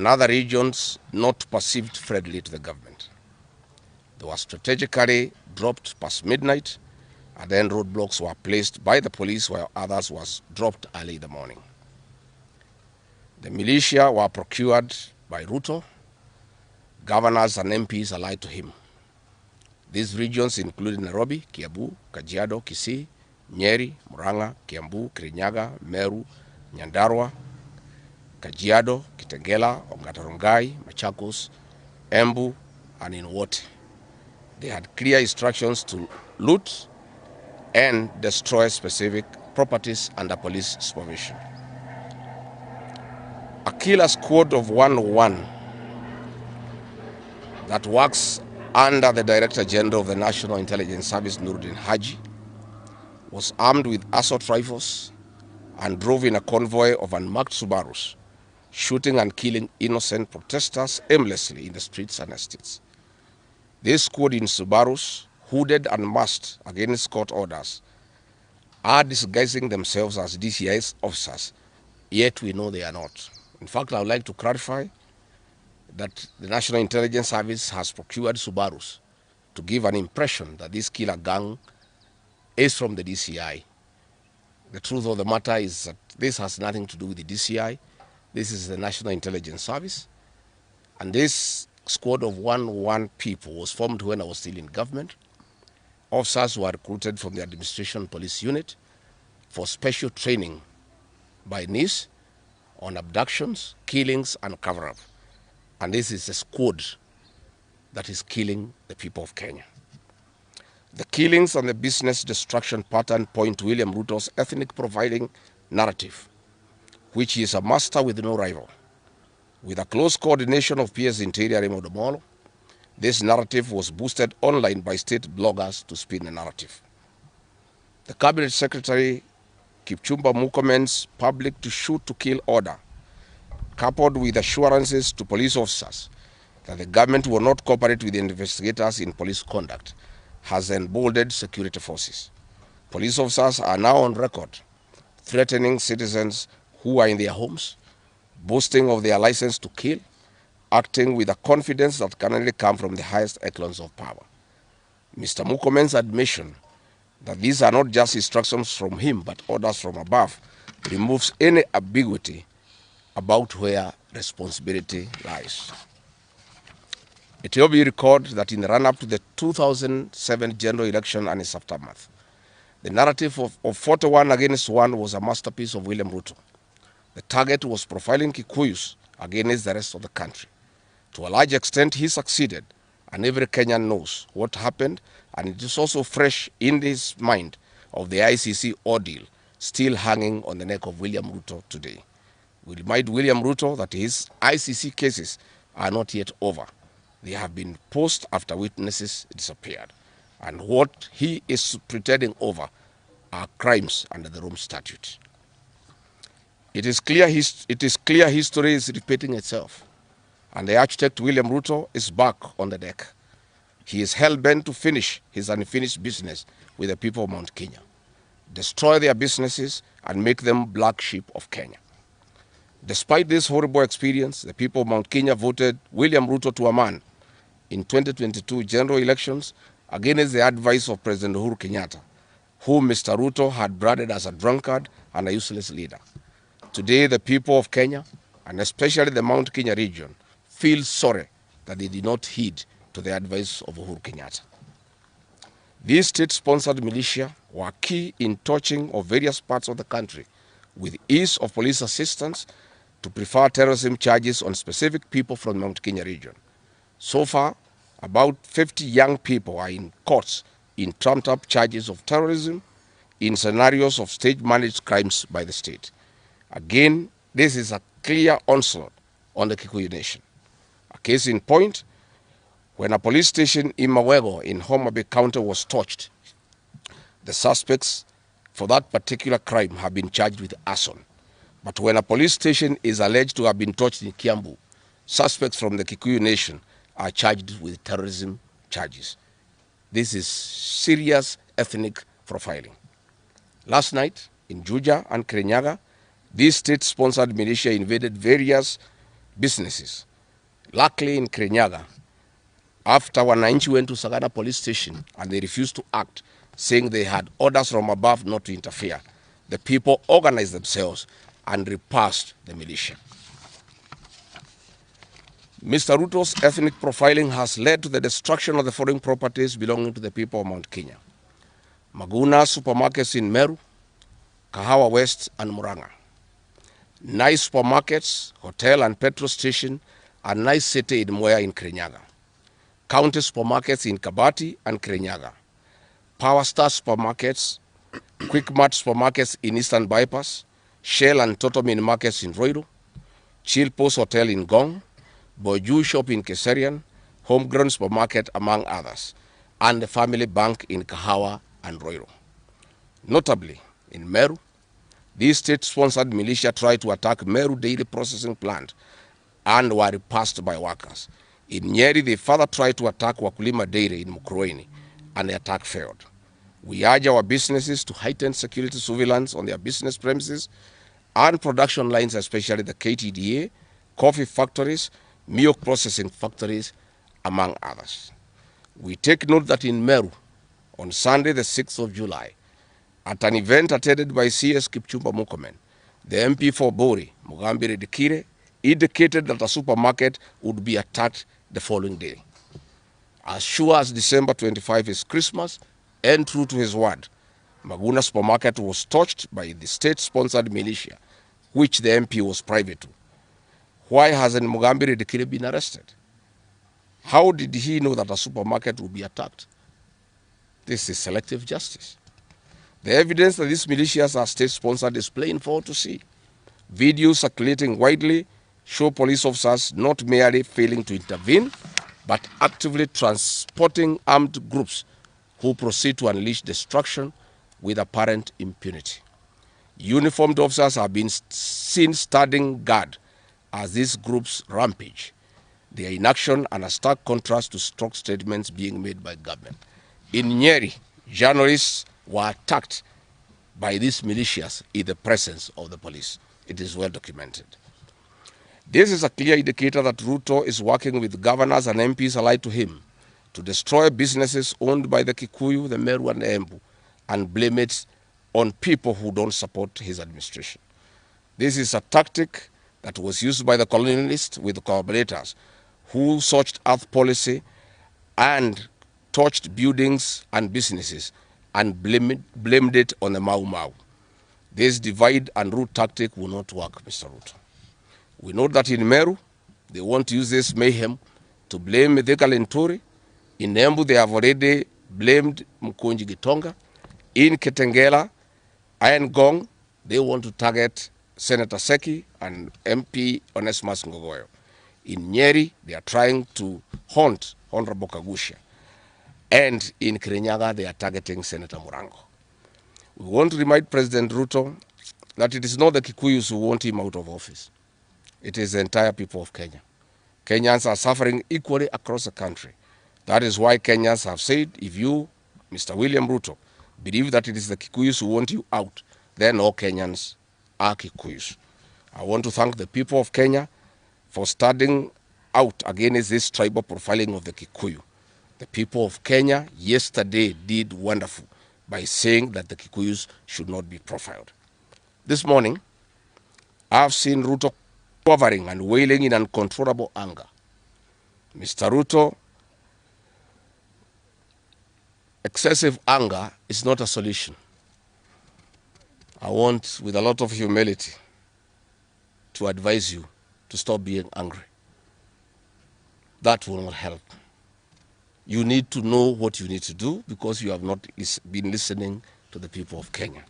and other regions not perceived friendly to the government. They were strategically dropped past midnight, and then roadblocks were placed by the police while others was dropped early in the morning. The militia were procured by Ruto, governors and MPs allied to him. These regions included Nairobi, Kiambu, Kajiado, Kisii, Nyeri, Murang'a, Kiambu, Kirinyaga, Meru, Nyandarua, Kajiado, Kitengela, Ongata Rongai, Machakos, Embu, and in Wote. They had clear instructions to loot and destroy specific properties under police supervision. A killer squad of 101 that works under the Director General of the National Intelligence Service, Nuruddin Haji, was armed with assault rifles and drove in a convoy of unmarked Subarus, shooting and killing innocent protesters aimlessly in the streets and estates. This squad in Subarus, hooded and masked against court orders, are disguising themselves as DCI's officers, yet we know they are not. In fact, I would like to clarify that the National Intelligence Service has procured Subarus to give an impression that this killer gang is from the DCI. The truth of the matter is that this has nothing to do with the DCI. This is the National Intelligence Service. And this squad of 101 people was formed when I was still in government. Officers were recruited from the Administration Police Unit for special training by NIS on abductions, killings, and cover-up. And this is a squad that is killing the people of Kenya. The killings and the business destruction pattern point to William Ruto's ethnic profiling narrative, which he is a master with no rival. With a close coordination of PS Interior Raymond Omolo, this narrative was boosted online by state bloggers to spin the narrative. The Cabinet Secretary Kipchumba Murkomen's public to shoot to kill order, coupled with assurances to police officers that the government will not cooperate with the investigators in police conduct, has emboldened security forces. Police officers are now on record threatening citizens who are in their homes, boasting of their license to kill, acting with a confidence that can only come from the highest echelons of power. Mr. Murkomen's admission that these are not just instructions from him but orders from above removes any ambiguity about where responsibility lies. It will be recorded that in the run-up to the 2007 general election and its aftermath, the narrative of 41 against 1 was a masterpiece of William Ruto. The target was profiling Kikuyus against the rest of the country. To a large extent, he succeeded, and every Kenyan knows what happened, and it is also fresh in his mind of the ICC ordeal still hanging on the neck of William Ruto today. We remind William Ruto that his ICC cases are not yet over. They have been posed after witnesses disappeared, and what he is pretending over are crimes under the Rome Statute. It is clear history is repeating itself, and the architect William Ruto is back on the deck. He is hell-bent to finish his unfinished business with the people of Mount Kenya, destroy their businesses and make them black sheep of Kenya. Despite this horrible experience, the people of Mount Kenya voted William Ruto to a man in 2022 general elections against the advice of President Uhuru Kenyatta, whom Mr. Ruto had branded as a drunkard and a useless leader. Today, the people of Kenya, and especially the Mount Kenya region, feel sorry that they did not heed to the advice of Uhuru Kenyatta. These state-sponsored militia were key in torching of various parts of the country with ease of police assistance to prefer terrorism charges on specific people from the Mount Kenya region. So far, about 50 young people are in courts in trumped-up charges of terrorism in scenarios of state-managed crimes by the state. Again, this is a clear onslaught on the Kikuyu nation. A case in point, when a police station in Mawego in Homa Bay County was torched, the suspects for that particular crime have been charged with arson. But when a police station is alleged to have been torched in Kiambu, suspects from the Kikuyu nation are charged with terrorism charges. This is serious ethnic profiling. Last night, in Juja and Kirinyaga, these state-sponsored militia invaded various businesses. Luckily in Kirinyaga, after Wananchi went to Sagana police station and they refused to act, saying they had orders from above not to interfere, the people organized themselves and repulsed the militia. Mr. Ruto's ethnic profiling has led to the destruction of the foreign properties belonging to the people of Mount Kenya. Maguna supermarkets in Meru, Kahawa West and Murang'a. Nice supermarkets, hotel and petrol station, and nice city in Mwea in Kirinyaga. County supermarkets in Kabati and Kirinyaga. Power Star supermarkets, Quick Mart supermarkets in Eastern Bypass, Shell and Total Mini markets in Roiro, Chill Post Hotel in Gong, Boju Shop in Keserian, Homegrown Supermarket among others, and the Family Bank in Kahawa and Roiro. Notably, in Meru, these state-sponsored militia tried to attack Meru Dairy Processing Plant and were repulsed by workers. In Nyeri, they further tried to attack Wakulima Dairy in Mukurweini, and the attack failed. We urge our businesses to heighten security surveillance on their business premises and production lines, especially the KTDA, coffee factories, milk processing factories, among others. We take note that in Meru, on Sunday, the 6th of July, at an event attended by CS Kipchumba Murkomen, the MP for Bori, Mugambire Dikire, indicated that a supermarket would be attacked the following day. As sure as December 25 is Christmas, and true to his word, Maguna supermarket was touched by the state-sponsored militia, which the MP was private to. Why hasn't Mugambire Dikire been arrested? How did he know that a supermarket would be attacked? This is selective justice. The evidence that these militias are state-sponsored is plain for all to see. Videos circulating widely show police officers not merely failing to intervene, but actively transporting armed groups who proceed to unleash destruction with apparent impunity. Uniformed officers have been seen standing guard as these groups rampage. Their inaction and a stark contrast to strong statements being made by government. In Nyeri, journalists were attacked by these militias in the presence of the police. It is well documented. This is a clear indicator that Ruto is working with governors and MPs allied to him to destroy businesses owned by the Kikuyu, the Meru, and the Embu, and blame it on people who don't support his administration. This is a tactic that was used by the colonialists with collaborators who searched earth policy and torched buildings and businesses and blamed it on the Mau Mau. This divide and rule tactic will not work, Mr. Ruto. We know that in Meru, they want to use this mayhem to blame Mithika Linturi. In Embu, they have already blamed Mkunji Gitonga. In Kitengela, Iron Gong, they want to target Senator Seki and MP Onesmus Ngogoyo. In Nyeri, they are trying to haunt Honorable Kagusha. And in Kirinyaga, they are targeting Senator Murango. We want to remind President Ruto that it is not the Kikuyus who want him out of office. It is the entire people of Kenya. Kenyans are suffering equally across the country. That is why Kenyans have said, if you, Mr. William Ruto, believe that it is the Kikuyus who want you out, then all Kenyans are Kikuyus. I want to thank the people of Kenya for standing out against this tribal profiling of the Kikuyu. The people of Kenya yesterday did wonderful by saying that the Kikuyus should not be profiled. This morning, I've seen Ruto quivering and wailing in uncontrollable anger. Mr. Ruto, excessive anger is not a solution. I want, with a lot of humility, to advise you to stop being angry. That will not help. You need to know what you need to do because you have not been listening to the people of Kenya.